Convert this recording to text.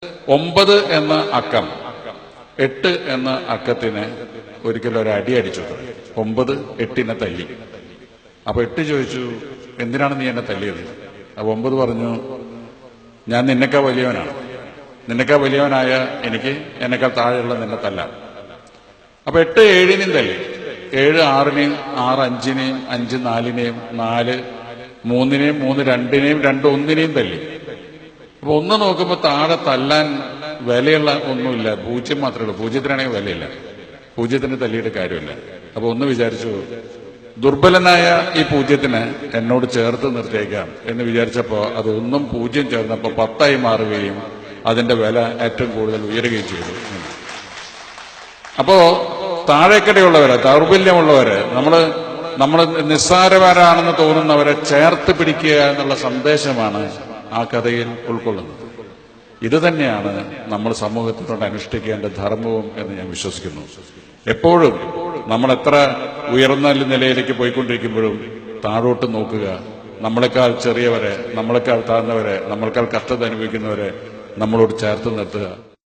9 എന്ന അക്കം 8 എന്ന അക്കത്തിന് ഒരിക്കലും ഒരു അടി അടിച്ചു. 9 8നെ തല്ലി. അപ്പൊ 8 ചോദിച്ചു, എന്തിനാണ് നീ എന്നെ തല്ലിയത്? അപ്പൊ 9 പറഞ്ഞു, ഞാൻ നിന്നെക്കാൾ വലിയവനാണ്. നിന്നെക്കാൾ വലിയവനായ എനിക്ക് എന്നെക്കാൾ താഴെയുള്ള നിന്നെ തല്ലാം. അപ്പൊ 8 7നെയും തല്ലി. 7 6നെയും, 6 5നെയും, 5 4നെയും, 4 3നെയും, 3 2നെയും, 2 1നെയും തല്ലി. അപ്പൊ 1 നോക്കുമ്പോ താഴെ തല്ലാൻ വിലയുള്ള ഒന്നുമില്ല, 0 മാത്രമേ ഉള്ളൂ. 0ത്തിനാണെങ്കിൽ വിലയില്ല, 0ത്തിന് തല്ലിയിട്ട് കാര്യമില്ല. അപ്പൊ 1 വിചാരിച്ചു, ദുർബലനായ ഈ 0ത്തിനെ എന്നോട് ചേർത്ത് നിർത്തിയേക്കാം എന്ന് വിചാരിച്ചപ്പോ അത് 1ഉം 0 ചേർന്നപ്പോ 10ആയി മാറുകയും അതിന്റെ വില ഏറ്റവും കൂടുതൽ ഉയരുകയും ചെയ്തു. അപ്പോ താഴേക്കടയുള്ളവരെ, ദൗർബല്യമുള്ളവരെ, നമ്മൾ നിസ്സാരവരാണെന്ന് തോന്നുന്നവരെ ചേർത്ത് പിടിക്കുക എന്നുള്ള സന്ദേശമാണ് ആ കഥയിൽ ഉൾക്കൊള്ളുന്നത്. ഇത് തന്നെയാണ് നമ്മൾ സമൂഹത്തിനോട് അനുഷ്ഠിക്കേണ്ട ധർമ്മവും എന്ന് ഞാൻ വിശ്വസിക്കുന്നു. എപ്പോഴും നമ്മൾ എത്ര ഉയർന്ന നിലയിലേക്ക് പോയിക്കൊണ്ടിരിക്കുമ്പോഴും താഴോട്ട് നോക്കുക. നമ്മളെക്കാൾ ചെറിയവരെ, നമ്മളെക്കാൾ താഴ്ന്നവരെ, നമ്മളെക്കാൾ കഷ്ടത അനുഭവിക്കുന്നവരെ നമ്മളോട് ചേർത്ത് നിർത്തുക.